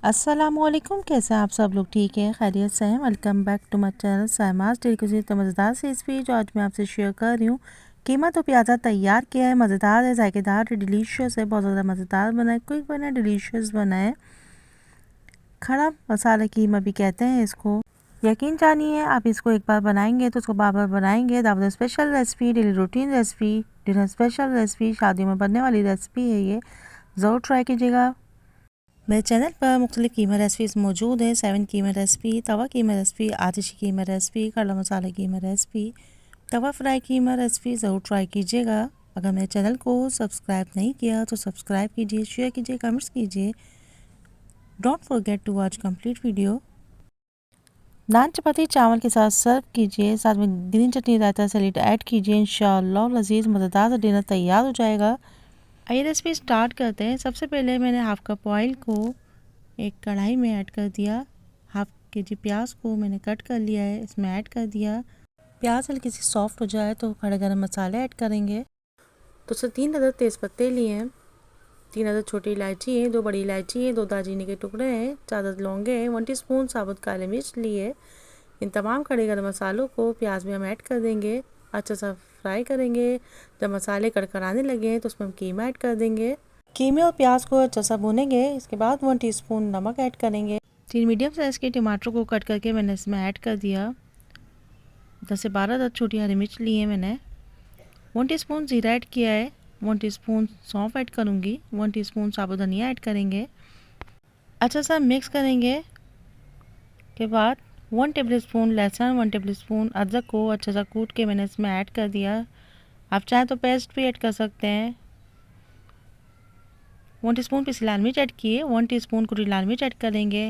अस्सलामुअलैकुम, कैसे हैं आप सब लोग? ठीक है, खैरियत से हैं। Welcome back to my channel Saima's daily cuisine. तो मज़ेदार सी रेसिपी जो आज मैं आपसे शेयर कर रही हूँ। कीमा तो प्याज़ा तैयार किया है, मज़ेदार है, जायकेदार है, डिलीशियस है, बहुत ज़्यादा मज़ेदार बना है, क्विक बना है, डिलीशियस बना है। खड़ा मसाला कीमा भी कहते हैं इसको। यकीन जानिए, आप इसको एक बार बनाएंगे तो उसको बार बार बनाएंगे। दावत special recipe, daily routine recipe, dinner special recipe, शादियों में बनने वाली रेसिपी है ये, ज़रूर ट्राई कीजिएगा। मेरे चैनल पर मुख्तलिफ़ कीमा रेसिपीज़ मौजूद हैं। 7 कीमा रेसिपी, तवा कीमा रेसिपी, आतिशी कीमा रेसिपी, खड़ा मसाला कीमा रेसिपी, तवा फ्राई कीमा रेसिपी, ज़रूर ट्राई कीजिएगा। अगर मेरे चैनल को सब्सक्राइब नहीं किया तो सब्सक्राइब कीजिए, शेयर कीजिए, कमेंट्स कीजिए। Don't forget to watch complete video. Naan chapati चावल के साथ सर्व कीजिए, साथ में green chutney raita salad add कीजिए। इंशाअल्लाह लजीज मज़ेदार सा डिनर तैयार हो जाएगा। आइए रेसिपी स्टार्ट करते हैं। सबसे पहले मैंने हाफ़ कप ऑयल को एक कढ़ाई में ऐड कर दिया। हाफ के जी प्याज को मैंने कट कर लिया है, इसमें ऐड कर दिया। प्याज हल्की सी सॉफ्ट हो जाए तो खड़े गरम मसाले ऐड करेंगे। तो उससे 3 अदद तेज़पत्ते लिए हैं, 3 अदद छोटी इलायची है, 2 बड़ी इलायची है, 2 दालचीनी के टुकड़े हैं, 4 अदद लौंगे हैं, 1 टीस्पून साबुत काली मिर्च लिए। इन तमाम खड़े गरम मसालों को प्याज में हम ऐड कर देंगे, अच्छा सा फ्राई करेंगे। जब मसाले कड़कड़ाने लगे तो उसमें हम कीमा ऐड कर देंगे। कीमे और प्याज को अच्छा सा भूनेंगे। इसके बाद 1 टीस्पून नमक ऐड करेंगे। 3 मीडियम साइज़ के टमाटर को कट करके मैंने इसमें ऐड कर दिया। 10 से 12 अदद छोटी हरी मिर्च ली है मैंने। 1 टीस्पून ज़ीरा ऐड किया है। 1 टीस्पून सौंफ ऐड करूँगी। 1 टीस्पून साबुत धनिया ऐड करेंगे। अच्छा सा मिक्स करेंगे के बाद 1 टेबल स्पून लहसुन, 1 टेबल स्पून अदरक को अच्छा सा कूट के मैंने इसमें ऐड कर दिया। आप चाहें तो पेस्ट भी ऐड कर सकते हैं। 1 टीस्पून पिसी लाल मिर्च ऐड किए। 1 टीस्पून कुटी लाल मिर्च ऐड करेंगे।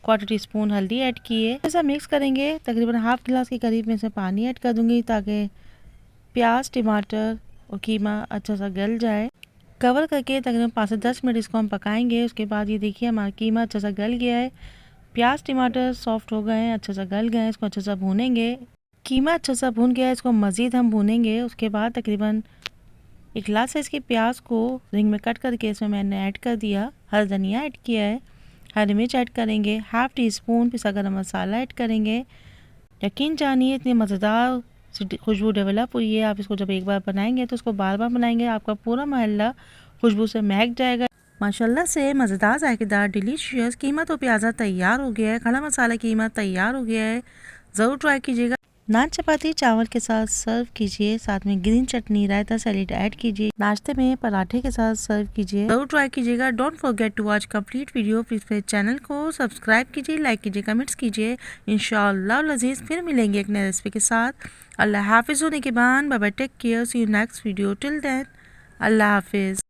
1/4 टीस्पून हल्दी ऐड किए। ऐसा मिक्स करेंगे। तकरीबन हाफ गिलास के करीब में से पानी ऐड कर दूंगी ताकि प्याज, टमाटर और कीमा अच्छा सा गल जाए। कवर करके तकरीबन 5 से 10 मिनट इसको हम पकाएंगे। उसके बाद ये देखिए हमारा कीमा अच्छा सा गल गया है, प्याज टमाटर सॉफ्ट हो गए हैं, अच्छा सा गल गए हैं। इसको अच्छा सा भूनेंगे। कीमा अच्छा सा भून गया है, इसको मज़ीद हम भूनेंगे। उसके बाद तकरीबन 1 गिलास साइज़ के प्याज को रिंग में कट करके इसमें मैंने ऐड कर दिया। हरा धनिया ऐड किया है, हरी मिर्च ऐड करेंगे, हाफ़ टी स्पून पिसा गरम मसाला ऐड करेंगे। यकीन जानिए इतनी मज़ेदार खुशबू डेवलप हुई है। आप इसको जब एक बार बनाएंगे तो उसको बार बार बनाएंगे, आपका पूरा मोहल्ला खुशबू से महक जाएगा। माशाल्लाह से मज़ेदार जायकेदार डिलीशियस कीमा तो प्याज़ा तैयार हो गया है। खड़ा मसाला कीमा तैयार हो गया है, ज़रूर ट्राई कीजिएगा। नान चपाती चावल के साथ सर्व कीजिए, साथ में green chutney raita salad add कीजिए। नाश्ते में पराठे के साथ सर्व कीजिए, जरूर ट्राई कीजिएगा। Don't forget to watch complete video. Please मेरे चैनल को सब्सक्राइब कीजिए, लाइक कीजिए, कमेंट्स कीजिए। इंशाअल्लाह लजीज फिर मिलेंगे एक नए रेसिपी के साथ। अल्लाह हाफिज़ होने के बाद bye bye, take care, see you next video. Till then अल्लाह हाफिज़।